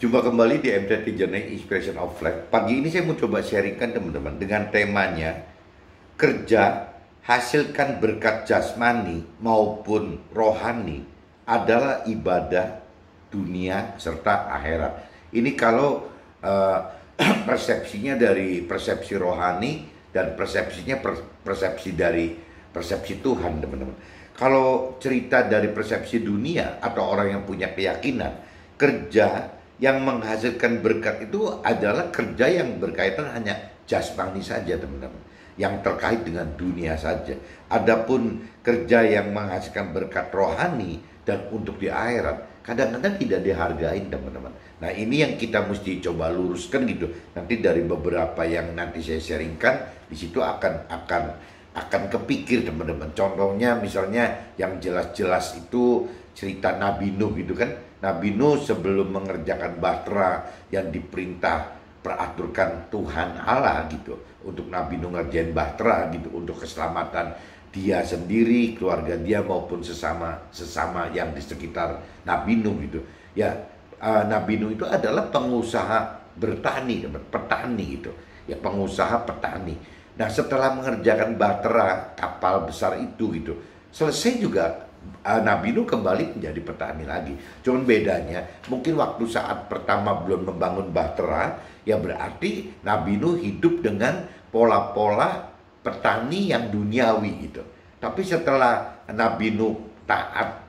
Jumpa kembali di MTT Journey Inspiration of Life. Pagi ini saya mau coba sharingkan teman-teman dengan temanya kerja hasilkan berkat jasmani maupun rohani adalah ibadah dunia serta akhirat. Ini kalau persepsinya dari persepsi rohani dan persepsi dari persepsi Tuhan, teman-teman. Kalau cerita dari persepsi dunia atau orang yang punya keyakinan, kerja yang menghasilkan berkat itu adalah kerja yang berkaitan hanya jasmani saja, teman-teman, yang terkait dengan dunia saja. Adapun kerja yang menghasilkan berkat rohani dan untuk di akhirat kadang-kadang tidak dihargai, teman-teman. Nah, ini yang kita mesti coba luruskan gitu. Nanti dari beberapa yang nanti saya sharingkan di situ akan kepikir, teman-teman. Contohnya misalnya yang jelas-jelas itu cerita Nabi Nuh gitu kan. Nabi Nuh sebelum mengerjakan bahtera yang diperintah peraturkan Tuhan Allah gitu, untuk Nabi Nuh ngerjain bahtera gitu untuk keselamatan dia sendiri, keluarga dia maupun sesama yang di sekitar Nabi Nuh gitu. Ya, Nabi Nuh itu adalah pengusaha bertani, petani gitu. Ya, pengusaha petani. Nah, setelah mengerjakan bahtera kapal besar itu gitu, selesai juga Nabi Nuh kembali menjadi petani lagi. Cuman bedanya mungkin waktu saat pertama belum membangun bahtera, ya berarti Nabi Nuh hidup dengan pola-pola petani yang duniawi gitu. Tapi setelah Nabi Nuh taat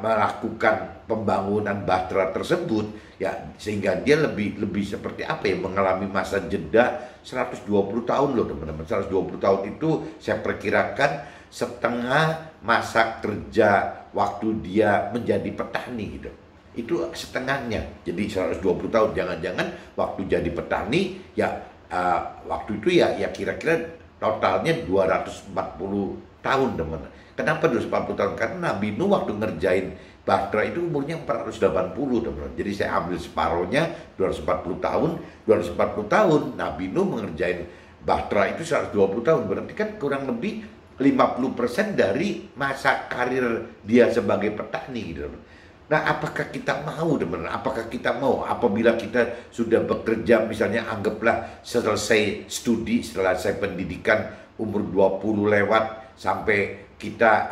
melakukan pembangunan bahtera tersebut, ya sehingga dia lebih seperti apa ya, mengalami masa jeda 120 tahun loh, teman-teman. 120 tahun itu saya perkirakan setengah masa kerja waktu dia menjadi petani gitu. Itu setengahnya. Jadi 120 tahun, jangan-jangan waktu jadi petani ya waktu itu ya kira-kira totalnya 240 tahun, teman-teman. Kenapa 240 tahun? Karena Nabi Nuh waktu ngerjain bahtera itu umurnya 480, teman-teman. Jadi saya ambil separohnya 240 tahun, 240 tahun Nabi Nuh mengerjain bahtera itu 120 tahun. Berarti kan kurang lebih 50% dari masa karir dia sebagai petani gitu. Nah, apakah kita mau, teman-teman? Apakah kita mau apabila kita sudah bekerja, misalnya anggaplah selesai studi, selesai pendidikan umur 20 lewat sampai kita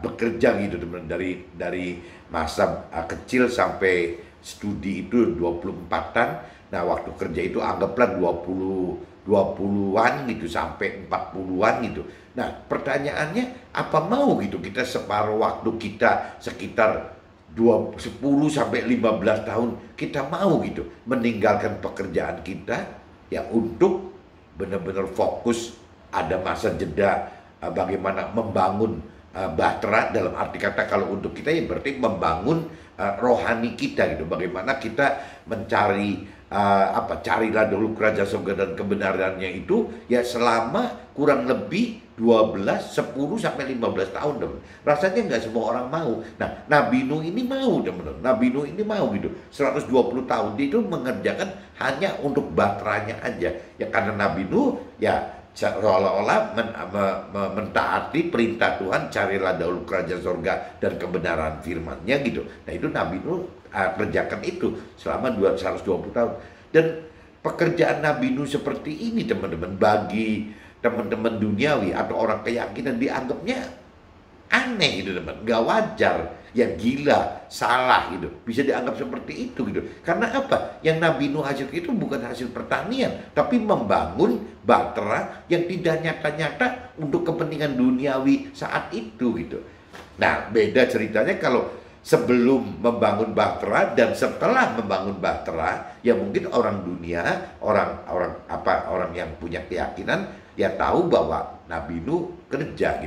bekerja gitu, teman-teman, dari masa kecil sampai studi itu 24-an. Nah, waktu kerja itu anggaplah 20-an gitu sampai 40-an gitu. Nah, pertanyaannya apa mau gitu kita separuh waktu kita sekitar 10 sampai 15 tahun kita mau gitu meninggalkan pekerjaan kita ya untuk benar-benar fokus, ada masa jeda bagaimana membangun bahtera, dalam arti kata kalau untuk kita ya berarti membangun rohani kita gitu. Bagaimana kita mencari carilah dulu kerajaan surga dan kebenarannya itu ya selama kurang lebih 10 sampai 15 tahun, teman. Rasanya nggak semua orang mau. Nah, Nabi Nuh ini mau, teman. Nabi Nuh ini mau gitu. 120 tahun dia itu mengerjakan hanya untuk bahteranya aja. Ya karena Nabi Nuh ya seolah-olah mentaati perintah Tuhan, carilah dahulu kerajaan surga dan kebenaran firman-Nya gitu. Nah, itu Nabi Nuh kerjakan itu selama 120 tahun. Dan pekerjaan Nabi Nuh seperti ini, teman-teman, bagi teman-teman duniawi atau orang keyakinan dianggapnya aneh gitu, teman, gak wajar, ya gila, salah gitu, bisa dianggap seperti itu gitu. Karena apa? Yang Nabi Nuh hasilkan itu bukan hasil pertanian, tapi membangun bahtera yang tidak nyata-nyata untuk kepentingan duniawi saat itu gitu. Nah, beda ceritanya kalau sebelum membangun bahtera dan setelah membangun bahtera, ya mungkin orang dunia, orang yang punya keyakinan ya tahu bahwa Nabi Nuh kerja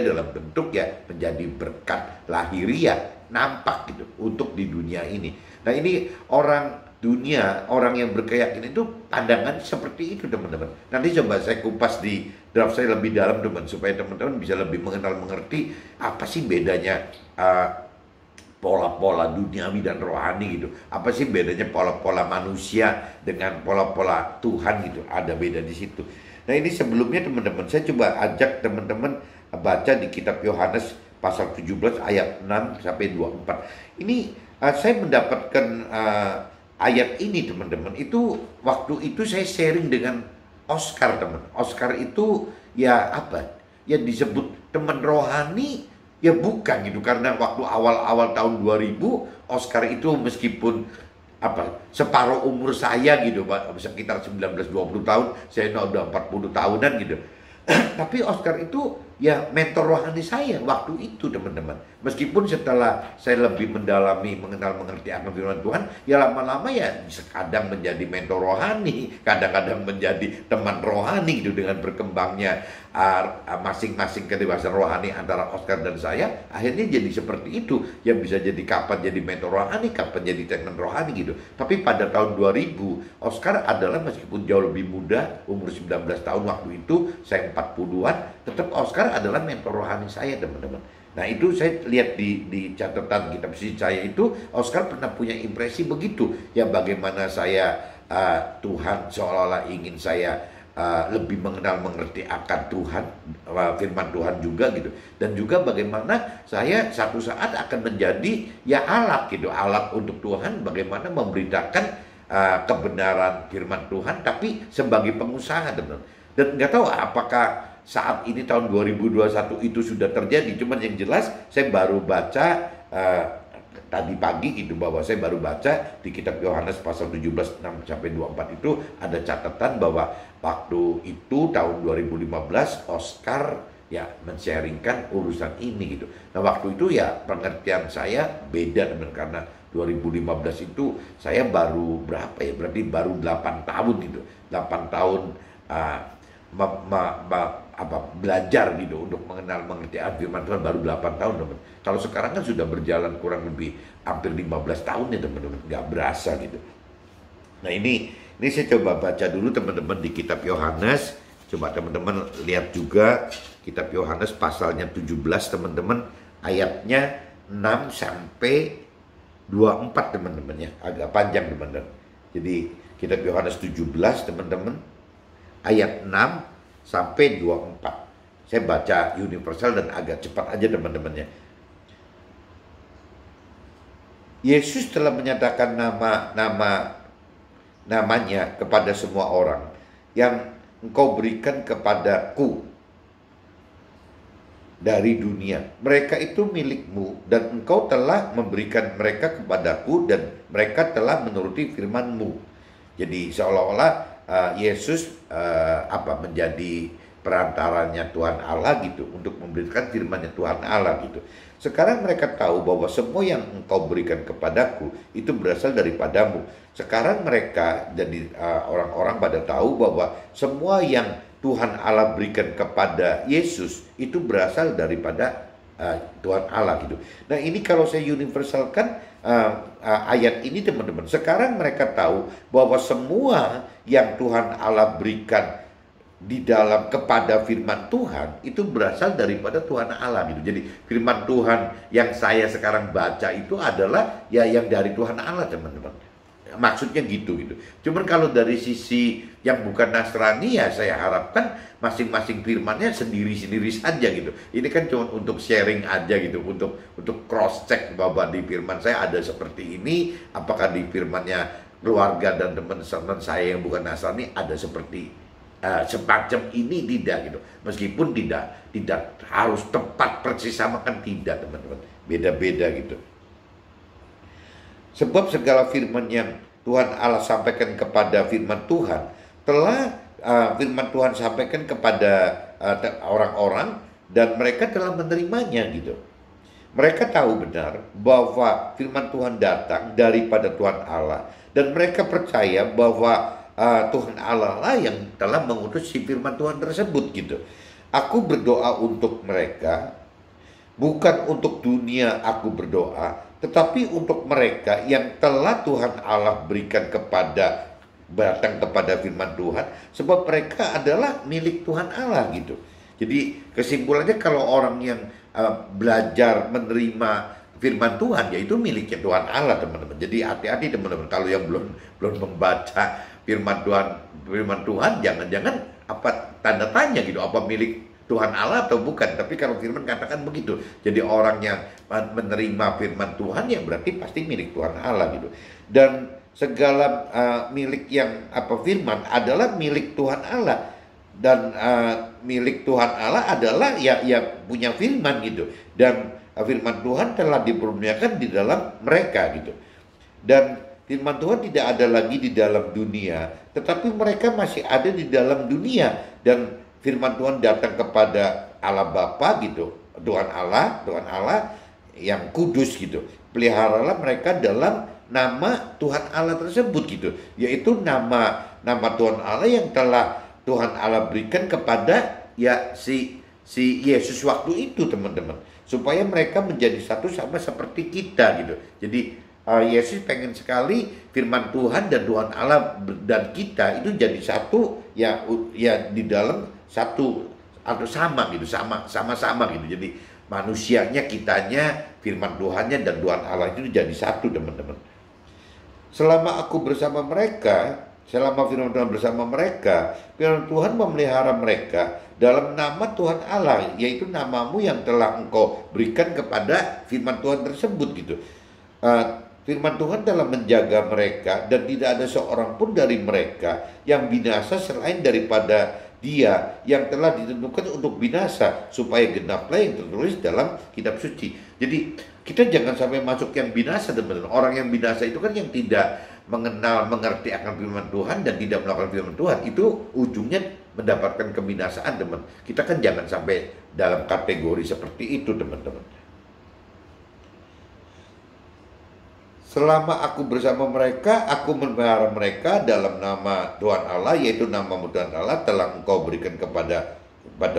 dalam bentuk ya menjadi berkat lahiriah nampak gitu untuk di dunia ini. Nah, ini orang dunia, orang yang berkeyakinan itu pandangan seperti itu, teman-teman. Nanti coba saya kupas di draft saya lebih dalam, teman, supaya teman-teman bisa lebih mengerti apa sih bedanya pola-pola duniawi dan rohani gitu. Apa sih bedanya pola-pola manusia dengan pola-pola Tuhan gitu. Ada beda di situ. Nah, ini sebelumnya, teman-teman, saya coba ajak teman-teman baca di kitab Yohanes pasal 17 ayat 6 sampai 24. Ini saya mendapatkan ayat ini teman-teman, itu waktu itu saya sharing dengan Oscar teman. Oscar itu ya apa? Ya disebut teman rohani ya bukan gitu, karena waktu awal-awal tahun 2000 Oscar itu meskipun apa separuh umur saya gitu Pak, sekitar 19-20 tahun, saya udah 40 tahunan gitu. Tapi Oscar itu ya mentor rohani saya waktu itu teman-teman. Meskipun setelah saya lebih mendalami, mengenal, mengerti akan firman Tuhan, ya lama-lama ya kadang menjadi mentor rohani, kadang-kadang menjadi teman rohani gitu, dengan berkembangnya masing-masing kedewasaan rohani antara Oscar dan saya, akhirnya jadi seperti itu. Yang bisa jadi kapan jadi mentor rohani, kapan jadi teman rohani gitu. Tapi pada tahun 2000, Oscar adalah meskipun jauh lebih muda, umur 19 tahun waktu itu, saya 40-an, tetap Oscar adalah mentor rohani saya teman-teman. Nah itu saya lihat di catatan kitab suci saya itu, Oscar pernah punya impresi begitu. Ya bagaimana saya Tuhan seolah-olah ingin saya lebih mengenal mengerti akan Tuhan, firman Tuhan juga gitu. Dan juga bagaimana saya satu saat akan menjadi ya alat gitu, alat untuk Tuhan, bagaimana memberitakan kebenaran firman Tuhan, tapi sebagai pengusaha teman. Dan nggak tahu apakah saat ini tahun 2021 itu sudah terjadi. Cuman yang jelas saya baru baca tadi pagi gitu, bahwa saya baru baca di kitab Yohanes pasal 17 6-24 itu ada catatan bahwa waktu itu tahun 2015 Oscar ya men-sharingkan urusan ini gitu. Nah waktu itu ya pengertian saya beda teman, karena 2015 itu saya baru berapa ya, berarti baru 8 tahun gitu, 8 tahun belajar gitu untuk mengenal mengerti firman Tuhan, baru 8 tahun teman. Kalau sekarang kan sudah berjalan kurang lebih hampir 15 tahun ya teman-teman, nggak berasa gitu. Nah ini saya coba baca dulu teman-teman di kitab Yohanes. Coba teman-teman lihat juga kitab Yohanes pasalnya 17 teman-teman, ayatnya 6 sampai 24 teman-teman ya, agak panjang teman-teman. Jadi kitab Yohanes 17 teman-teman, ayat 6 sampai 24. Saya baca universal dan agak cepat aja teman-temannya. Yesus telah menyatakan namanya kepada semua orang yang engkau berikan kepadaku dari dunia. Mereka itu milikmu dan engkau telah memberikan mereka kepadaku dan mereka telah menuruti firman-Mu. Jadi seolah-olah Yesus menjadi perantaranya Tuhan Allah gitu, untuk memberikan firman-Nya Tuhan Allah gitu. Sekarang mereka tahu bahwa semua yang engkau berikan kepadaku itu berasal daripadamu. Sekarang mereka jadi orang-orang pada tahu bahwa semua yang Tuhan Allah berikan kepada Yesus itu berasal daripada Tuhan Allah gitu. Nah ini kalau saya universalkan ayat ini teman-teman, sekarang mereka tahu bahwa semua yang Tuhan Allah berikan di dalam kepada firman Tuhan itu berasal daripada Tuhan Allah gitu. Jadi firman Tuhan yang saya sekarang baca itu adalah ya yang dari Tuhan Allah teman-teman. Maksudnya gitu. Cuman kalau dari sisi yang bukan Nasrani ya saya harapkan masing-masing firmannya sendiri-sendiri saja gitu. Ini kan cuma untuk sharing aja gitu, untuk cross check bahwa di firman saya ada seperti ini, apakah di firmannya keluarga dan teman-teman saya yang bukan Nasrani ada seperti semacam ini, tidak gitu. Meskipun tidak harus tepat persis sama, kan tidak teman-teman, beda-beda gitu. Sebab segala firman yang Tuhan Allah sampaikan kepada firman Tuhan telah firman Tuhan sampaikan kepada orang-orang dan mereka telah menerimanya gitu. Mereka tahu benar bahwa firman Tuhan datang daripada Tuhan Allah dan mereka percaya bahwa Tuhan Allah lah yang telah mengutus si firman Tuhan tersebut gitu. Aku berdoa untuk mereka, bukan untuk dunia aku berdoa, tetapi untuk mereka yang telah Tuhan Allah berikan datang kepada firman Tuhan, sebab mereka adalah milik Tuhan Allah gitu. Jadi kesimpulannya kalau orang yang belajar menerima firman Tuhan, yaitu miliknya Tuhan Allah teman-teman. Jadi hati-hati teman-teman, kalau yang belum membaca firman Tuhan, jangan-jangan tanda tanya gitu, apa milik Tuhan Allah atau bukan. Tapi kalau firman katakan begitu, jadi orang yang menerima firman Tuhan ya berarti pasti milik Tuhan Allah gitu. Dan segala milik yang firman adalah milik Tuhan Allah, dan milik Tuhan Allah adalah ya punya firman gitu, dan firman Tuhan telah dipermuliakan di dalam mereka gitu. Dan firman Tuhan tidak ada lagi di dalam dunia, tetapi mereka masih ada di dalam dunia. Dan firman Tuhan datang kepada Allah Bapa gitu, Tuhan Allah yang kudus gitu. Peliharalah mereka dalam nama Tuhan Allah tersebut gitu, yaitu nama Tuhan Allah yang telah Tuhan Allah berikan kepada ya si Yesus waktu itu, teman-teman, supaya mereka menjadi satu sama seperti kita gitu. Jadi Yesus pengen sekali firman Tuhan dan Tuhan Allah dan kita itu jadi satu ya di dalam satu atau sama gitu, sama-sama gitu. Jadi manusianya, kitanya, firman Tuhannya dan Tuhan Allah itu jadi satu, teman-teman. Selama firman Tuhan bersama mereka, firman Tuhan memelihara mereka dalam nama Tuhan Allah, yaitu namamu yang telah engkau berikan kepada firman Tuhan tersebut gitu. Firman Tuhan telah menjaga mereka, dan tidak ada seorang pun dari mereka yang binasa selain daripada Dia yang telah ditentukan untuk binasa, supaya genaplah yang tertulis dalam kitab suci. Jadi kita jangan sampai masuk yang binasa, teman-teman. Orang yang binasa itu kan yang tidak mengerti akan firman Tuhan dan tidak melakukan firman Tuhan, itu ujungnya mendapatkan kebinasaan, teman. Kita kan jangan sampai dalam kategori seperti itu, teman-teman. Selama aku bersama mereka, aku memelihara mereka dalam nama Tuhan Allah, yaitu namamu Tuhan Allah telah engkau berikan kepada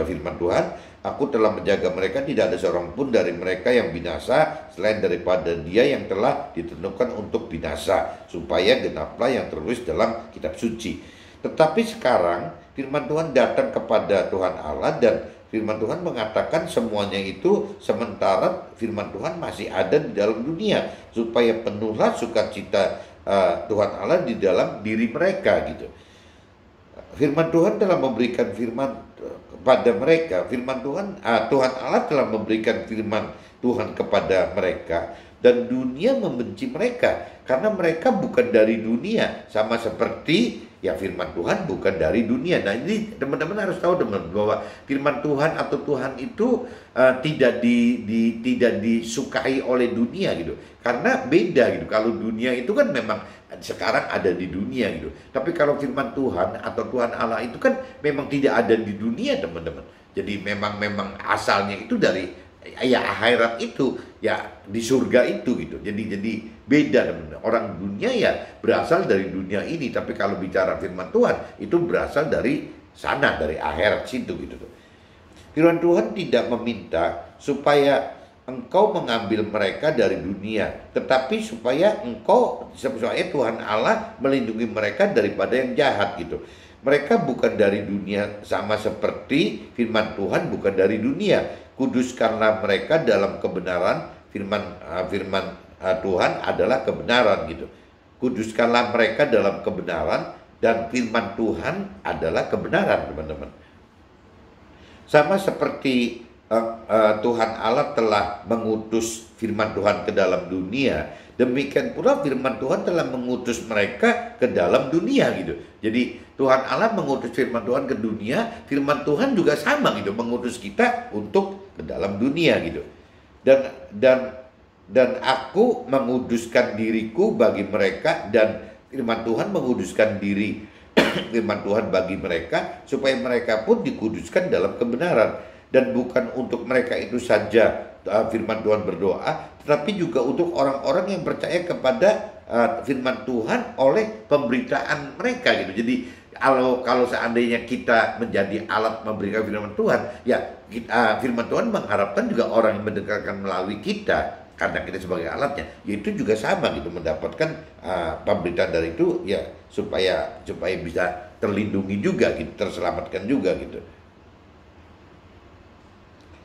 firman Tuhan. Aku telah menjaga mereka, tidak ada seorang pun dari mereka yang binasa selain daripada Dia yang telah ditentukan untuk binasa, supaya genaplah yang tertulis dalam kitab suci. Tetapi sekarang firman Tuhan datang kepada Tuhan Allah, dan firman Tuhan mengatakan semuanya itu sementara firman Tuhan masih ada di dalam dunia, supaya penuhlah sukacita Tuhan Allah di dalam diri mereka gitu. Firman Tuhan telah memberikan firman kepada mereka. Tuhan Allah telah memberikan firman Tuhan kepada mereka, dan dunia membenci mereka karena mereka bukan dari dunia, sama seperti ya firman Tuhan bukan dari dunia. Nah, ini teman-teman harus tahu, teman, bahwa firman Tuhan atau Tuhan itu tidak disukai oleh dunia gitu. Karena beda gitu. Kalau dunia itu kan memang sekarang ada di dunia gitu. Tapi kalau firman Tuhan atau Tuhan Allah itu kan memang tidak ada di dunia, teman-teman. Jadi memang asalnya itu dari ya akhirat itu, ya di surga itu gitu. Jadi beda, teman-teman. Orang dunia ya berasal dari dunia ini, tapi kalau bicara firman Tuhan itu berasal dari sana, dari akhirat situ gitu. Firman Tuhan tidak meminta supaya engkau mengambil mereka dari dunia, tetapi supaya Tuhan Allah melindungi mereka daripada yang jahat gitu. Mereka bukan dari dunia, sama seperti firman Tuhan bukan dari dunia. Kuduskanlah mereka dalam kebenaran. Firman Tuhan adalah kebenaran gitu. Kuduskanlah mereka dalam kebenaran, dan firman Tuhan adalah kebenaran, teman-teman. Sama seperti Tuhan Allah telah mengutus firman Tuhan ke dalam dunia, demikian pula firman Tuhan telah mengutus mereka ke dalam dunia gitu. Jadi Tuhan Allah mengutus firman Tuhan ke dunia, firman Tuhan juga sama gitu, mengutus kita untuk ke dalam dunia gitu. Dan aku menguduskan diriku bagi mereka, dan firman Tuhan menguduskan diri firman Tuhan bagi mereka, supaya mereka pun dikuduskan dalam kebenaran. Dan bukan untuk mereka itu saja firman Tuhan berdoa, tetapi juga untuk orang-orang yang percaya kepada firman Tuhan oleh pemberitaan mereka gitu. Jadi kalau seandainya kita menjadi alat memberikan firman Tuhan, ya firman Tuhan mengharapkan juga orang yang mendengarkan melalui kita, karena kita sebagai alatnya, yaitu juga sama gitu, mendapatkan pemberitaan dari itu ya, supaya bisa terlindungi juga gitu, terselamatkan juga gitu.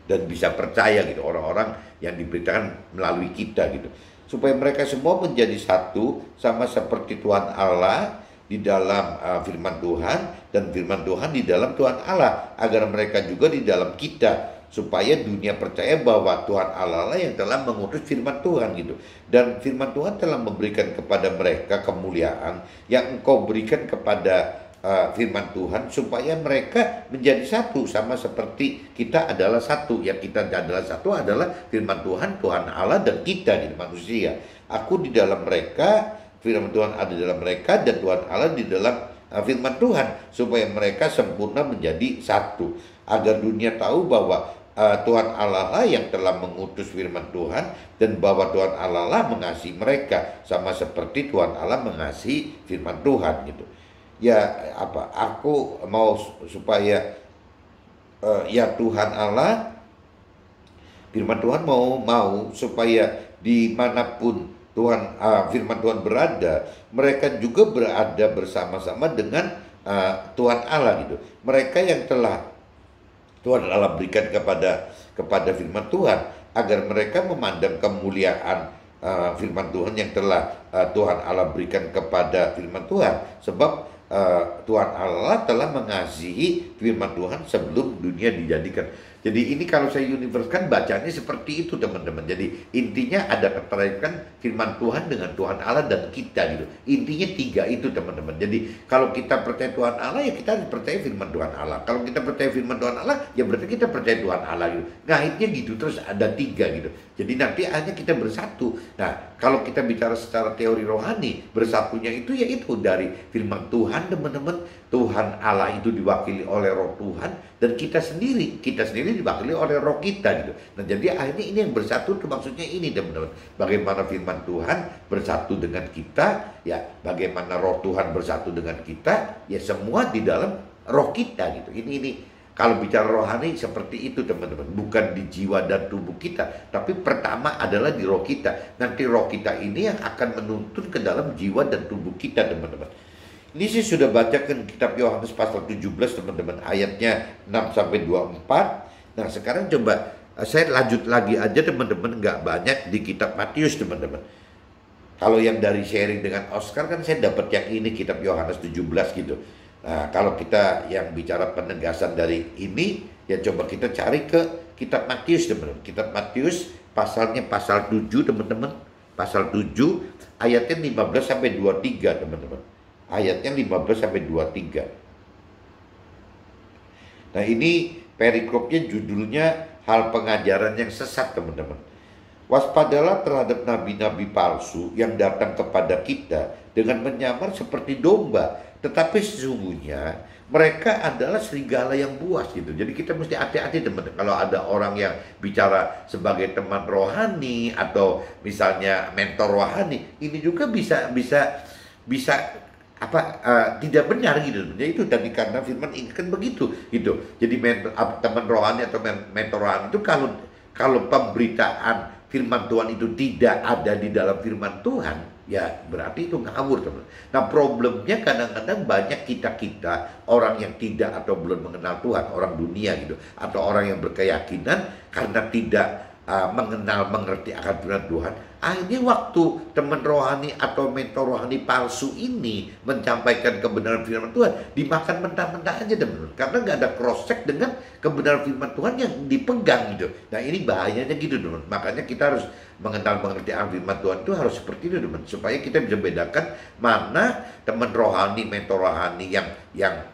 Dan bisa percaya gitu orang-orang yang diberitakan melalui kita gitu, supaya mereka semua menjadi satu, sama seperti Tuhan Allah di dalam firman Tuhan, dan firman Tuhan di dalam Tuhan Allah, agar mereka juga di dalam kita, supaya dunia percaya bahwa Tuhan Allah lah yang telah mengutus firman Tuhan gitu. Dan firman Tuhan telah memberikan kepada mereka kemuliaan yang engkau berikan kepada firman Tuhan, supaya mereka menjadi satu, sama seperti kita adalah satu. Yang kita adalah satu adalah firman Tuhan, Tuhan Allah, dan kita gitu, manusia. Aku di dalam mereka, firman Tuhan ada di dalam mereka, dan Tuhan Allah di dalam firman Tuhan, supaya mereka sempurna menjadi satu, agar dunia tahu bahwa Tuhan Allah lah yang telah mengutus firman Tuhan, dan bahwa Tuhan Allah lah mengasihi mereka sama seperti Tuhan Allah mengasihi firman Tuhan gitu. Ya aku mau supaya ya Tuhan Allah, firman Tuhan mau supaya dimanapun Tuhan firman Tuhan berada, mereka juga berada bersama-sama dengan Tuhan Allah gitu. Mereka yang telah Tuhan Allah berikan kepada firman Tuhan, agar mereka memandang kemuliaan firman Tuhan yang telah Tuhan Allah berikan kepada firman Tuhan. Sebab Tuhan Allah telah mengasihi firman Tuhan sebelum dunia dijadikan. Jadi ini kalau saya universalkan bacanya seperti itu teman-teman. Jadi intinya ada keterkaitan firman Tuhan dengan Tuhan Allah dan kita gitu. Intinya tiga itu teman-teman. Jadi kalau kita percaya Tuhan Allah, ya kita harus percaya firman Tuhan Allah. Kalau kita percaya firman Tuhan Allah, ya berarti kita percaya Tuhan Allah gitu. Ngaitnya gitu, terus ada tiga gitu. Jadi nanti akhirnya kita bersatu. Nah, kalau kita bicara secara teori rohani, bersatunya itu yaitu dari firman Tuhan teman-teman. Tuhan Allah itu diwakili oleh roh Tuhan, dan kita sendiri diwakili oleh roh kita gitu. Nah, jadi akhirnya ini yang bersatu itu maksudnya ini teman-teman. Bagaimana firman Tuhan bersatu dengan kita, ya bagaimana roh Tuhan bersatu dengan kita, ya semua di dalam roh kita gitu. Ini kalau bicara rohani seperti itu teman-teman, bukan di jiwa dan tubuh kita, tapi pertama adalah di roh kita. Nanti roh kita ini yang akan menuntun ke dalam jiwa dan tubuh kita teman-teman. Ini saya sudah bacakan kitab Yohanes pasal 17 teman-teman, ayatnya 6-24. Nah sekarang coba saya lanjut lagi aja teman-teman, nggak banyak di kitab Matius teman-teman. Kalau yang dari sharing dengan Oscar kan saya dapat yang ini, kitab Yohanes 17 gitu. Nah, kalau kita yang bicara penegasan dari ini, ya coba kita cari ke kitab Matius teman-teman. Kitab Matius pasalnya pasal 7 teman-teman. Pasal 7 ayatnya 15-23 teman-teman. Ayatnya 15-23. Nah ini perikopnya judulnya hal pengajaran yang sesat teman-teman. Waspadalah terhadap nabi-nabi palsu yang datang kepada kita dengan menyamar seperti domba, tetapi sesungguhnya mereka adalah serigala yang buas gitu. Jadi kita mesti hati-hati teman-teman. Kalau ada orang yang bicara sebagai teman rohani atau misalnya mentor rohani, ini juga bisa tidak benar gitu. Jadi itu tadi karena firman ingatkan begitu gitu. Jadi teman rohani atau mentor rohani itu kalau pemberitaan firman Tuhan itu tidak ada di dalam firman Tuhan, ya berarti itu ngawur teman. Nah problemnya kadang-kadang banyak kita orang yang tidak atau belum mengenal Tuhan, orang dunia gitu, atau orang yang berkeyakinan karena tidak mengerti akan firman Tuhan, akhirnya waktu teman rohani atau mentor rohani palsu ini menyampaikan kebenaran firman Tuhan, dimakan mentah-mentah aja teman-teman, karena nggak ada cross check dengan kebenaran firman Tuhan yang dipegang gitu. Nah ini bahayanya gitu teman. Makanya kita harus mengerti akan firman Tuhan itu harus seperti itu teman, supaya kita bisa bedakan mana teman rohani, mentor rohani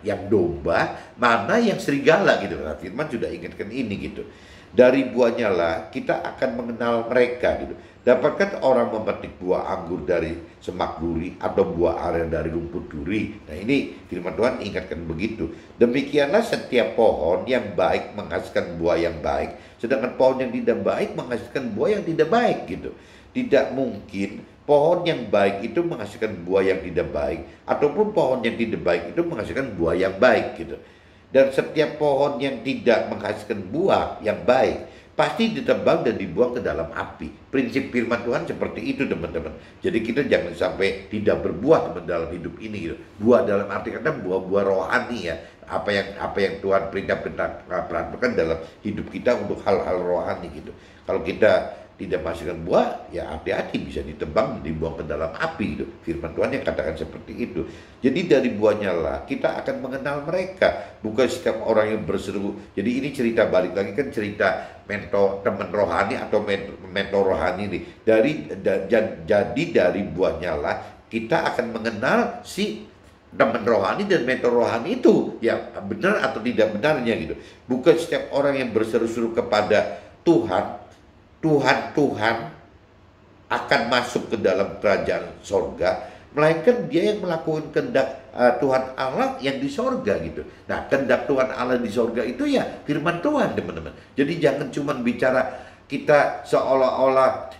yang domba, mana yang serigala gitu. Nah, firman sudah ingatkan ini gitu. Dari buahnya lah kita akan mengenal mereka gitu. Dapatkah orang memetik buah anggur dari semak duri atau buah aren dari rumput duri? Nah ini firman Tuhan ingatkan begitu. Demikianlah setiap pohon yang baik menghasilkan buah yang baik, sedangkan pohon yang tidak baik menghasilkan buah yang tidak baik gitu. Tidak mungkin pohon yang baik itu menghasilkan buah yang tidak baik, ataupun pohon yang tidak baik itu menghasilkan buah yang baik gitu. Dan setiap pohon yang tidak menghasilkan buah yang baik pasti ditebang dan dibuang ke dalam api. Prinsip firman Tuhan seperti itu teman-teman. Jadi kita jangan sampai tidak berbuah teman dalam hidup ini gitu. Buah dalam arti kata buah-buah rohani ya. Apa yang Tuhan perintahkan dalam hidup kita untuk hal-hal rohani gitu. Kalau kita tidak menghasilkan buah, ya hati-hati bisa ditebang dan dibuang ke dalam api gitu. Firman Tuhan yang katakan seperti itu. Jadi dari buahnya lah kita akan mengenal mereka, bukan setiap orang yang berseru. Jadi ini cerita balik lagi kan cerita mentor teman rohani atau mentor rohani nih. Jadi dari buahnya lah kita akan mengenal si teman rohani dan mentor rohani itu ya benar atau tidak benarnya gitu. Bukan setiap orang yang berseru-seru kepada Tuhan akan masuk ke dalam kerajaan sorga, melainkan dia yang melakukan kehendak Tuhan Allah yang di sorga gitu. Nah, kehendak Tuhan Allah di sorga itu ya firman Tuhan, teman-teman. Jadi jangan cuma bicara kita seolah-olah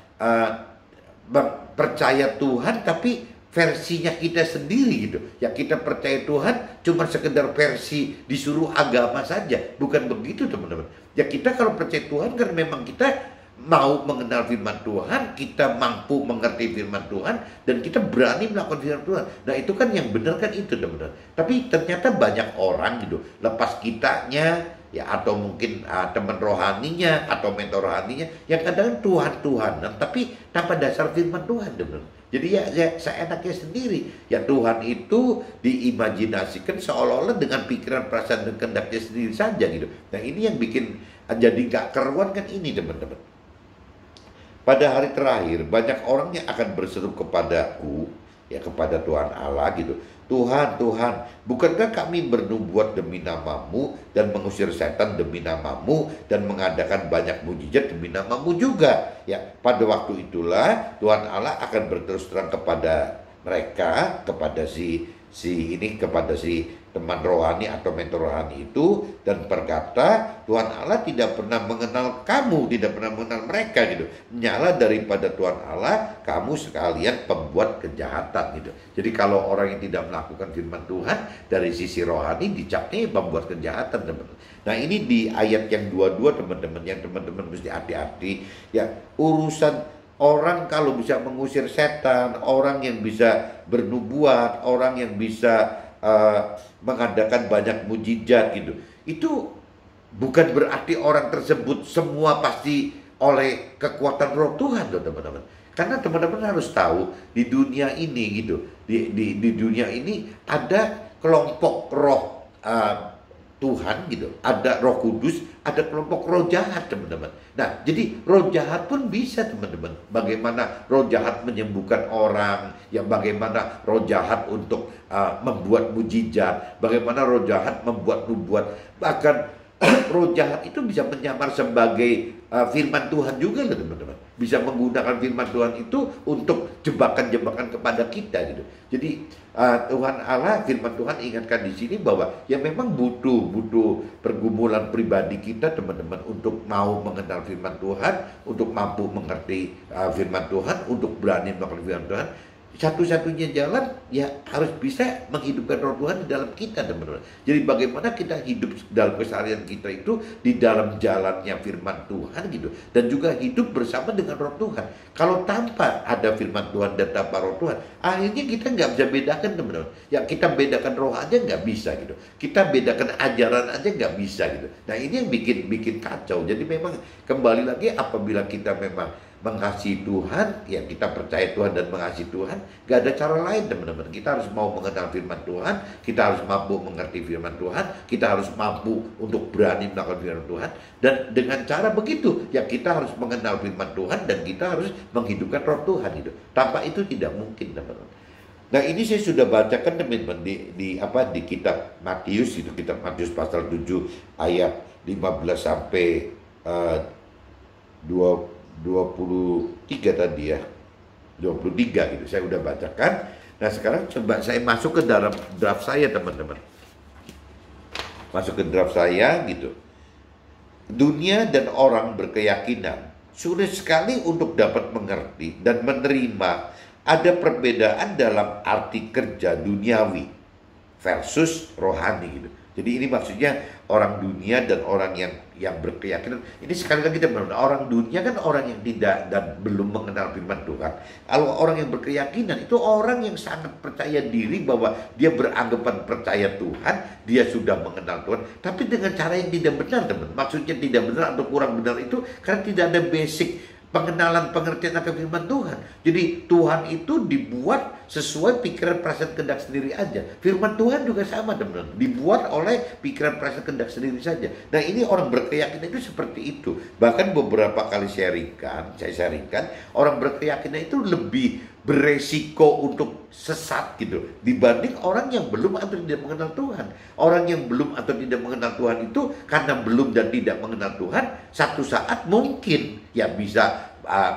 percaya Tuhan tapi versinya kita sendiri gitu. Ya kita percaya Tuhan cuma sekedar versi disuruh agama saja. Bukan begitu, teman-teman. Ya kita kalau percaya Tuhan kan memang kita mau mengenal firman Tuhan, kita mampu mengerti firman Tuhan, dan kita berani melakukan firman Tuhan. Nah itu kan yang benar kan itu, teman-teman. Tapi ternyata banyak orang gitu, lepas kitanya, ya atau mungkin teman rohaninya, atau mentor rohaninya, yang kadang Tuhan-Tuhanan, tapi tanpa dasar firman Tuhan, teman-teman. Jadi ya seenaknya sendiri. Ya Tuhan itu diimajinasikan seolah-olah dengan pikiran, perasaan, dan kehendaknya sendiri saja gitu. Nah ini yang bikin jadi gak keruan kan ini, teman-teman. Pada hari terakhir banyak orang yang akan berseru kepadaku, ya kepada Tuhan Allah gitu. Tuhan, Tuhan, bukankah kami bernubuat demi namamu dan mengusir setan demi namamu dan mengadakan banyak mujizat demi namamu juga? Ya, pada waktu itulah Tuhan Allah akan berterus terang kepada mereka, kepada si teman rohani atau mentor rohani itu, dan berkata, Tuhan Allah tidak pernah mengenal kamu, tidak pernah mengenal mereka gitu. Nyala daripada Tuhan Allah, kamu sekalian pembuat kejahatan gitu. Jadi kalau orang yang tidak melakukan firman Tuhan dari sisi rohani dicapnya pembuat kejahatan, teman-teman. Nah ini di ayat yang 22, teman-teman, yang teman-teman mesti hati-hati. Ya urusan orang kalau bisa mengusir setan, orang yang bisa bernubuat, orang yang bisa mengadakan banyak mujizat gitu, itu bukan berarti orang tersebut semua pasti oleh kekuatan roh Tuhan loh, teman-teman. Karena teman-teman harus tahu di dunia ini gitu, di dunia ini ada kelompok roh Tuhan gitu, ada Roh Kudus, ada kelompok roh jahat, teman-teman. Nah, jadi roh jahat pun bisa, teman-teman. Bagaimana roh jahat menyembuhkan orang, ya bagaimana roh jahat untuk membuat mujizat, bagaimana roh jahat membuat nubuat, bahkan roh jahat itu bisa menyamar sebagai firman Tuhan juga loh, teman-teman. Bisa menggunakan firman Tuhan itu untuk jebakan-jebakan kepada kita gitu. Jadi Tuhan Allah, firman Tuhan ingatkan di sini bahwa ya memang butuh pergumulan pribadi kita, teman-teman, untuk mau mengenal firman Tuhan, untuk mampu mengerti firman Tuhan, untuk berani melakukan firman Tuhan. Satu-satunya jalan ya harus bisa menghidupkan roh Tuhan di dalam kita, teman-teman. Jadi bagaimana kita hidup dalam keseharian kita itu di dalam jalannya firman Tuhan gitu, dan juga hidup bersama dengan roh Tuhan. Kalau tanpa ada firman Tuhan dan tanpa roh Tuhan, akhirnya kita nggak bisa bedakan, teman-teman. Ya kita bedakan roh aja nggak bisa gitu, kita bedakan ajaran aja nggak bisa gitu. Nah ini yang bikin kacau. Jadi memang kembali lagi, apabila kita memang mengasihi Tuhan, ya kita percaya Tuhan dan mengasihi Tuhan, gak ada cara lain, teman-teman. Kita harus mau mengenal firman Tuhan, kita harus mampu mengerti firman Tuhan, kita harus mampu untuk berani melakukan firman Tuhan, dan dengan cara begitu ya kita harus mengenal firman Tuhan dan kita harus menghidupkan roh Tuhan itu. Tanpa itu tidak mungkin, teman-teman. Nah ini saya sudah bacakan, teman-teman, di kitab Matius itu, kitab Matius pasal 7 ayat 15 sampai 23 tadi ya, 23 gitu saya udah bacakan. Nah sekarang coba saya masuk ke dalam draft saya, teman-teman, masuk ke draft saya gitu. Dunia dan orang berkeyakinan sulit sekali untuk dapat mengerti dan menerima ada perbedaan dalam arti kerja duniawi versus rohani gitu. Jadi ini maksudnya orang dunia dan orang yang berkeyakinan. Ini sekali lagi, teman-teman, orang dunia kan orang yang tidak dan belum mengenal firman Tuhan. Kalau orang yang berkeyakinan itu orang yang sangat percaya diri bahwa dia beranggapan percaya Tuhan, dia sudah mengenal Tuhan, tapi dengan cara yang tidak benar, teman. Maksudnya tidak benar atau kurang benar itu karena tidak ada basic pengenalan pengertian akan firman Tuhan. Jadi Tuhan itu dibuat sesuai pikiran perasaan kehendak sendiri aja. Firman Tuhan juga sama teman-teman, dibuat oleh pikiran perasaan kehendak sendiri saja. Nah ini orang berkeyakinan itu seperti itu. Bahkan beberapa kali saya sharingkan, orang berkeyakinan itu lebih beresiko untuk sesat gitu dibanding orang yang belum atau tidak mengenal Tuhan. Orang yang belum atau tidak mengenal Tuhan itu karena belum dan tidak mengenal Tuhan, satu saat mungkin ya bisa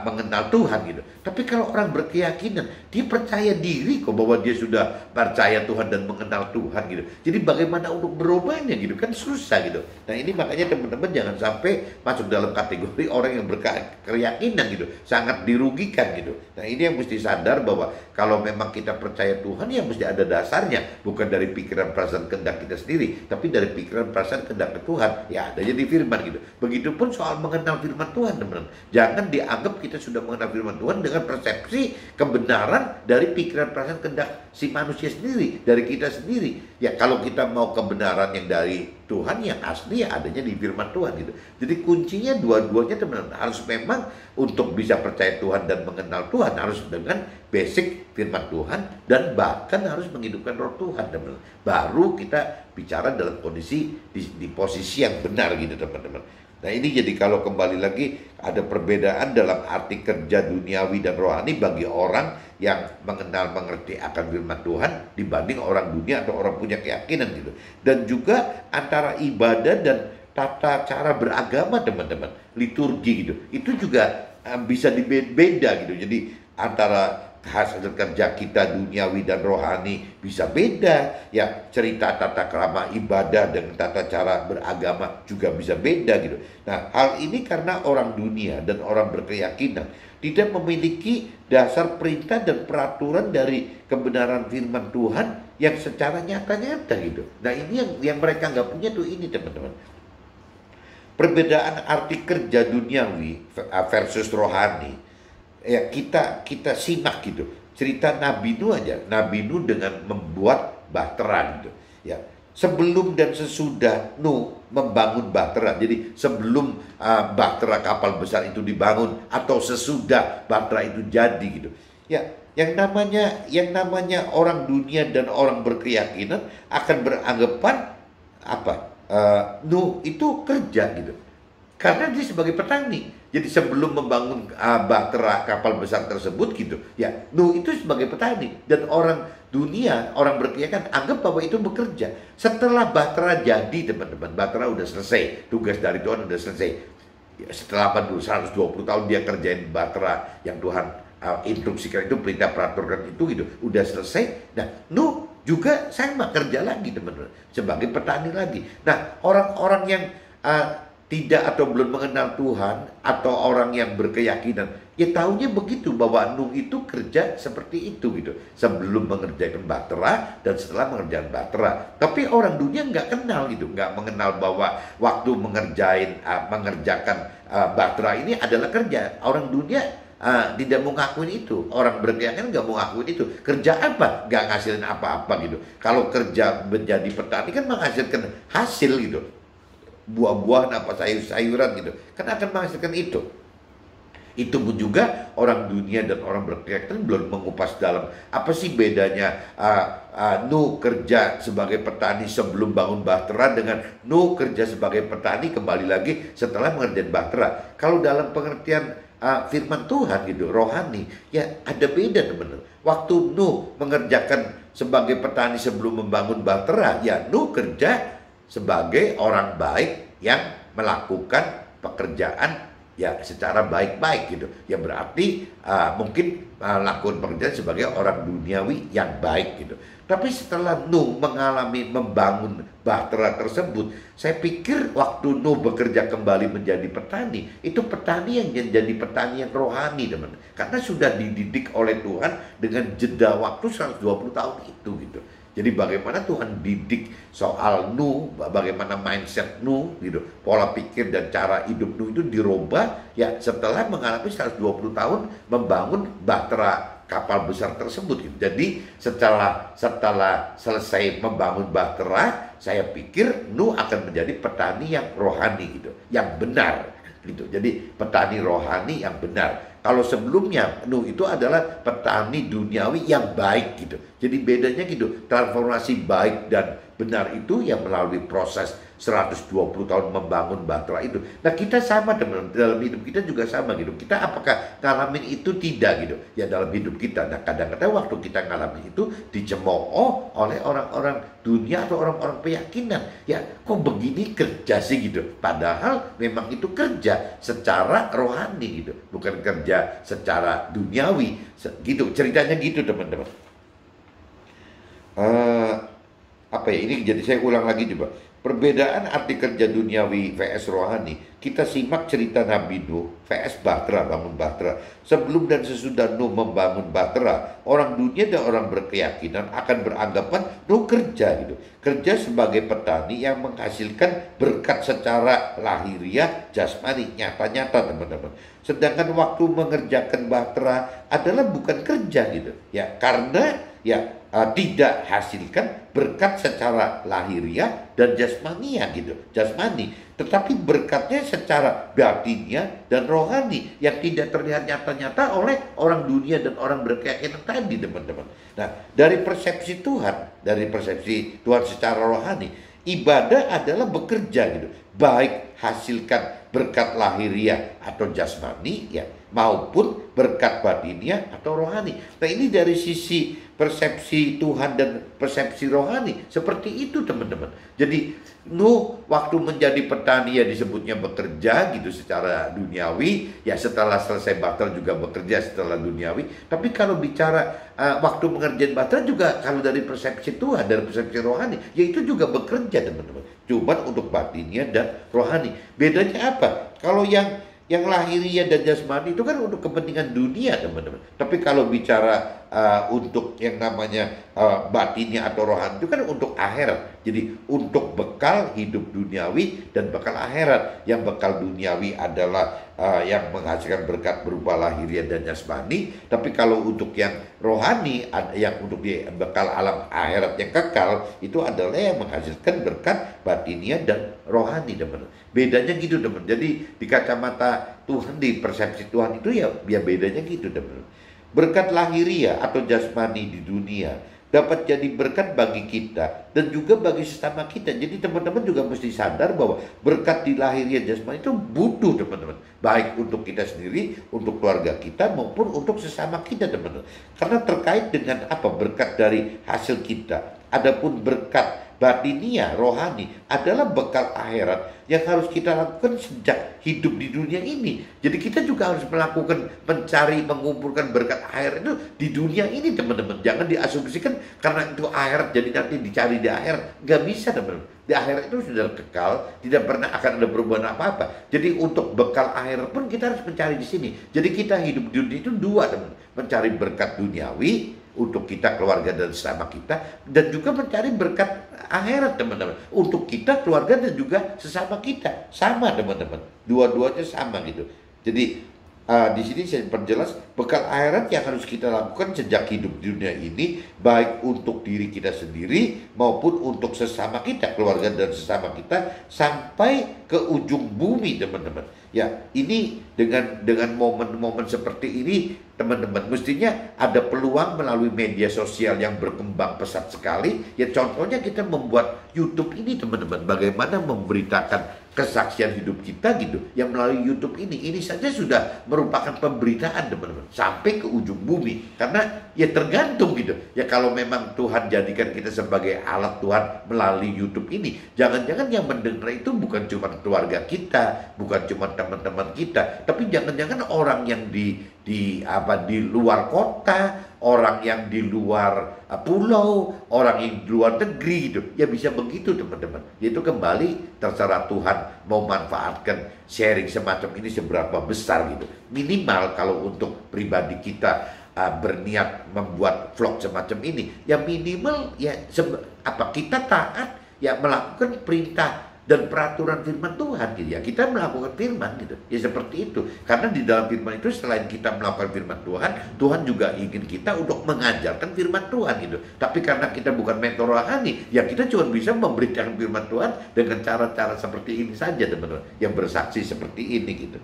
mengenal Tuhan gitu. Tapi kalau orang berkeyakinan, dia percaya diri kok bahwa dia sudah percaya Tuhan dan mengenal Tuhan gitu. Jadi bagaimana untuk berubahnya gitu kan susah gitu. Nah ini makanya teman-teman jangan sampai masuk dalam kategori orang yang berkeyakinan gitu, sangat dirugikan gitu. Nah ini yang mesti sadar bahwa kalau memang kita percaya Tuhan ya mesti ada dasarnya, bukan dari pikiran perasaan kehendak kita sendiri, tapi dari pikiran perasaan kehendak Tuhan. Ya adanya di firman gitu. Begitupun soal mengenal firman Tuhan teman-teman. Jangan dianggap kita sudah mengenal firman Tuhan dengan persepsi kebenaran dari pikiran perasaan kehendak si manusia sendiri, dari kita sendiri. Ya kalau kita mau kebenaran yang dari Tuhan yang asli ya adanya di firman Tuhan gitu. Jadi kuncinya dua-duanya teman-teman harus memang untuk bisa percaya Tuhan dan mengenal Tuhan harus dengan basic firman Tuhan dan bahkan harus menghidupkan roh Tuhan teman-teman. Baru kita bicara dalam kondisi di posisi yang benar gitu teman-teman. Nah ini jadi kalau kembali lagi ada perbedaan dalam arti kerja duniawi dan rohani bagi orang yang mengerti akan firman Tuhan dibanding orang dunia atau orang punya keyakinan gitu. Dan juga antara ibadah dan tata cara beragama teman-teman, liturgi gitu, itu juga bisa beda gitu. Jadi antara hasil kerja kita duniawi dan rohani bisa beda ya, cerita tata krama ibadah dan tata cara beragama juga bisa beda gitu. Nah hal ini karena orang dunia dan orang berkeyakinan tidak memiliki dasar perintah dan peraturan dari kebenaran firman Tuhan yang secara nyata-nyata gitu. Nah ini yang mereka nggak punya tuh ini teman-teman. Perbedaan arti kerja duniawi versus rohani ya kita simak gitu cerita Nabi Nuh aja. Nabi Nuh dengan membuat bahtera gitu ya, sebelum dan sesudah Nuh membangun bahtera. Jadi sebelum bahtera kapal besar itu dibangun atau sesudah bahtera itu jadi gitu ya, yang namanya orang dunia dan orang berkeyakinan akan beranggapan apa Nuh itu kerja gitu karena dia sebagai petani. Jadi sebelum membangun bahtera kapal besar tersebut gitu ya, Nuh itu sebagai petani. Dan orang dunia, orang berkeyakinan anggap bahwa itu bekerja. Setelah bahtera jadi teman-teman, bahtera udah selesai, tugas dari Tuhan udah selesai ya, setelah 120 tahun dia kerjain bahtera yang Tuhan instruksikan itu, perintah peraturan itu gitu, udah selesai. Nah Nuh juga sama kerja lagi teman-teman, sebagai petani lagi. Nah orang-orang yang tidak atau belum mengenal Tuhan atau orang yang berkeyakinan ya taunya begitu bahwa Nuh itu kerja seperti itu gitu sebelum mengerjakan bahtera dan setelah mengerjakan bahtera. Tapi orang dunia nggak kenal gitu, nggak mengenal bahwa waktu mengerjakan bahtera ini adalah kerja. Orang dunia tidak mau ngakuin itu, orang berkeyakinan nggak mau ngakuin itu. Kerja apa? Nggak ngasilin apa-apa gitu. Kalau kerja menjadi petani kan menghasilkan hasil gitu, buah-buahan apa sayur-sayuran gitu kan akan menghasilkan itu. Itu pun juga orang dunia dan orang berkeyakinan belum mengupas dalam apa sih bedanya Nuh kerja sebagai petani sebelum bangun bahtera dengan Nuh kerja sebagai petani kembali lagi setelah mengerjakan bahtera. Kalau dalam pengertian firman Tuhan gitu rohani ya ada beda teman-teman. Waktu Nuh mengerjakan sebagai petani sebelum membangun bahtera ya Nuh kerja sebagai orang baik yang melakukan pekerjaan ya secara baik-baik gitu. Ya berarti mungkin lakukan pekerjaan sebagai orang duniawi yang baik gitu. Tapi setelah Nuh mengalami membangun bahtera tersebut, saya pikir waktu Nuh bekerja kembali menjadi petani, itu petani yang jadi petani yang rohani teman. Karena sudah dididik oleh Tuhan dengan jeda waktu 120 tahun itu gitu. Jadi bagaimana Tuhan didik soal Nuh, bagaimana mindset Nuh gitu, pola pikir dan cara hidup Nuh itu dirubah ya setelah mengalami 120 tahun membangun bahtera kapal besar tersebut gitu. Jadi setelah selesai membangun bahtera, saya pikir Nuh akan menjadi petani yang rohani gitu, yang benar gitu. Jadi petani rohani yang benar. Kalau sebelumnya Nuh itu adalah petani duniawi yang baik gitu. Jadi bedanya gitu, transformasi baik dan benar itu yang melalui proses 120 tahun membangun bahtera itu. Nah kita sama teman-teman, dalam hidup kita juga sama gitu. Kita apakah ngalamin itu? Tidak gitu. Ya dalam hidup kita. Nah kadang-kadang waktu kita ngalamin itu dicemooh oleh orang-orang dunia atau orang-orang keyakinan. Ya kok begini kerja sih gitu. Padahal memang itu kerja secara rohani gitu. Bukan kerja secara duniawi. Gitu, ceritanya gitu teman-teman. Apa ya ini, jadi saya ulang lagi coba. Perbedaan arti kerja duniawi vs rohani. Kita simak cerita Nabi Nuh vs bahtera, bangun bahtera. Sebelum dan sesudah Nuh membangun bahtera, orang dunia dan orang berkeyakinan akan beranggapan Nuh kerja gitu. Kerja sebagai petani yang menghasilkan berkat secara lahiriah, jasmani, nyata-nyata teman-teman. Sedangkan waktu mengerjakan bahtera adalah bukan kerja gitu. Ya, karena ya tidak hasilkan berkat secara lahiriah dan jasmania gitu, jasmani, tetapi berkatnya secara batinnya dan rohani yang tidak terlihat nyata-nyata oleh orang dunia dan orang berkeyakinan tadi teman-teman. Nah dari persepsi Tuhan secara rohani, ibadah adalah bekerja gitu, baik hasilkan berkat lahiriah atau jasmani ya maupun berkat batinnya atau rohani. Nah ini dari sisi persepsi Tuhan dan persepsi rohani seperti itu teman-teman. Jadi Nuh waktu menjadi petani ya disebutnya bekerja gitu secara duniawi, ya setelah selesai bahtera juga bekerja setelah duniawi. Tapi kalau bicara waktu mengerjakan bahtera juga kalau dari persepsi Tuhan, dari persepsi rohani, ya itu juga bekerja teman-teman. Cuman untuk batinnya dan rohani. Bedanya apa? Kalau yang lahiriah dan jasmani itu kan untuk kepentingan dunia teman-teman. Tapi kalau bicara untuk yang namanya batinnya atau rohani itu kan untuk akhirat. Jadi untuk bekal hidup duniawi dan bekal akhirat. Yang bekal duniawi adalah yang menghasilkan berkat berupa lahiriah dan jasmani. Tapi kalau untuk yang rohani, yang untuk di bekal alam akhirat yang kekal, itu adalah yang menghasilkan berkat batinnya dan rohani teman-teman. Bedanya gitu teman. Jadi di kacamata Tuhan, di persepsi Tuhan itu ya bedanya gitu teman. Berkat lahiriah atau jasmani di dunia dapat jadi berkat bagi kita dan juga bagi sesama kita. Jadi teman-teman juga mesti sadar bahwa berkat di lahiriah jasmani itu butuh teman-teman. Baik untuk kita sendiri, untuk keluarga kita maupun untuk sesama kita teman-teman. Karena terkait dengan apa? Berkat dari hasil kita. Adapun berkat batiniah, rohani adalah bekal akhirat yang harus kita lakukan sejak hidup di dunia ini. Jadi kita juga harus melakukan, mencari, mengumpulkan berkat akhirat itu di dunia ini teman-teman. Jangan diasumsikan karena itu akhirat jadi nanti dicari di akhirat. Gak bisa teman-teman. Di akhirat itu sudah kekal, tidak pernah akan ada perubahan apa-apa. Jadi untuk bekal akhirat pun kita harus mencari di sini. Jadi kita hidup di dunia itu dua teman-teman. Mencari berkat duniawi untuk kita, keluarga dan sesama kita, dan juga mencari berkat akhirat teman-teman untuk kita, keluarga dan juga sesama kita. Sama teman-teman, dua-duanya sama gitu. Jadi di sini saya perjelas bekal akhirat yang harus kita lakukan sejak hidup di dunia ini, baik untuk diri kita sendiri maupun untuk sesama kita, keluarga dan sesama kita, sampai ke ujung bumi teman-teman. Ya ini dengan momen-momen seperti ini teman-teman, mestinya ada peluang melalui media sosial yang berkembang pesat sekali. Ya contohnya kita membuat YouTube ini teman-teman, bagaimana memberitakan kesaksian hidup kita gitu, yang melalui YouTube ini saja sudah merupakan pemberitaan teman-teman sampai ke ujung bumi. Karena ya tergantung gitu. Ya kalau memang Tuhan jadikan kita sebagai alat Tuhan melalui YouTube ini, jangan-jangan yang mendengar itu bukan cuma keluarga kita, bukan cuma teman-teman kita, tapi jangan-jangan orang yang di luar kota, orang yang di luar pulau, orang yang di luar negeri gitu. Ya bisa begitu teman-teman. Itu kembali terserah Tuhan mau manfaatkan sharing semacam ini seberapa besar gitu. Minimal kalau untuk pribadi kita berniat membuat vlog semacam ini, ya minimal ya kita taat ya melakukan perintah dan peraturan firman Tuhan gitu ya. Kita melakukan firman gitu. Ya seperti itu. Karena di dalam firman itu selain kita melakukan firman Tuhan, Tuhan juga ingin kita untuk mengajarkan firman Tuhan gitu. Tapi karena kita bukan mentor rohani, ya kita cuma bisa memberitakan firman Tuhan dengan cara-cara seperti ini saja teman-teman. Yang bersaksi seperti ini gitu.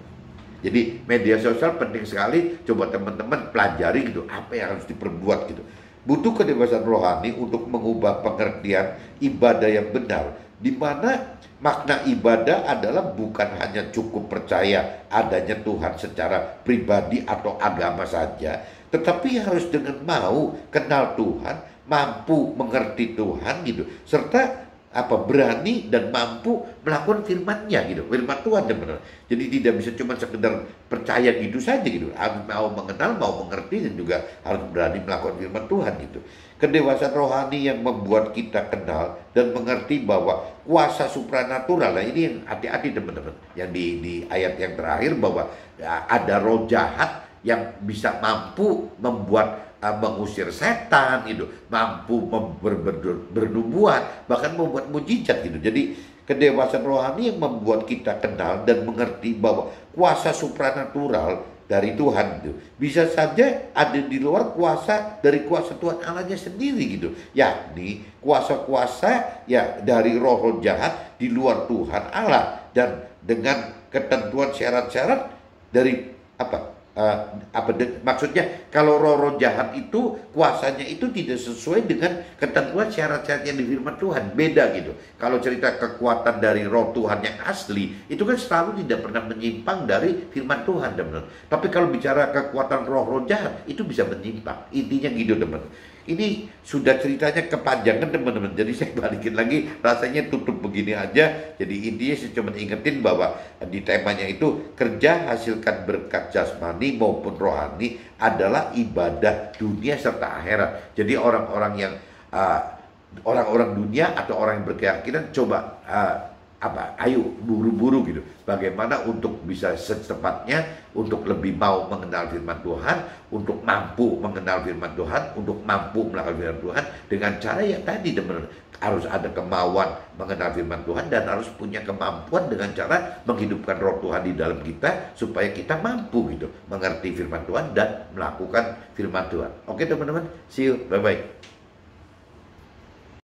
Jadi media sosial penting sekali. Coba teman-teman pelajari gitu apa yang harus diperbuat gitu. Butuh kedewasaan rohani untuk mengubah pengertian ibadah yang benar, di mana makna ibadah adalah bukan hanya cukup percaya adanya Tuhan secara pribadi atau agama saja, tetapi harus dengan mau kenal Tuhan, mampu mengerti Tuhan gitu, serta berani dan mampu melakukan firman-Nya gitu, firman Tuhan benar. Jadi tidak bisa cuma sekedar percaya gitu saja gitu, harus mau mengenal, mau mengerti, dan juga harus berani melakukan firman Tuhan gitu. Kedewasaan rohani yang membuat kita kenal dan mengerti bahwa kuasa supranatural, nah ini yang hati-hati teman-teman, yang di ayat yang terakhir bahwa ya, ada roh jahat yang bisa mampu membuat mengusir setan gitu, mampu bernubuat, bahkan membuat mujizat gitu. Jadi kedewasaan rohani yang membuat kita kenal dan mengerti bahwa kuasa supranatural dari Tuhan itu bisa saja ada di luar kuasa dari kuasa Tuhan Allahnya sendiri gitu, yakni kuasa-kuasa ya dari roh-roh jahat di luar Tuhan Allah, dan dengan ketentuan syarat-syarat dari maksudnya kalau roh-roh jahat itu kuasanya itu tidak sesuai dengan ketentuan syarat-syarat yang di firman Tuhan, beda gitu. Kalau cerita kekuatan dari roh Tuhan yang asli itu kan selalu tidak pernah menyimpang dari firman Tuhan teman-teman. Tapi kalau bicara kekuatan roh-roh jahat itu bisa menyimpang, intinya gitu teman-teman. Ini sudah ceritanya kepanjangan teman-teman, jadi saya balikin lagi, rasanya tutup begini aja. Jadi intinya saya cuma ingetin bahwa di temanya itu kerja hasilkan berkat jasmani maupun rohani adalah ibadah dunia serta akhirat. Jadi orang-orang yang orang-orang dunia atau orang yang berkeyakinan coba ayo buru-buru gitu, bagaimana untuk bisa secepatnya untuk lebih mau mengenal firman Tuhan, untuk mampu mengenal firman Tuhan, untuk mampu melakukan firman Tuhan dengan cara yang tadi teman-teman, harus ada kemauan mengenal firman Tuhan dan harus punya kemampuan dengan cara menghidupkan roh Tuhan di dalam kita supaya kita mampu gitu mengerti firman Tuhan dan melakukan firman Tuhan. Oke teman-teman, see you, bye-bye.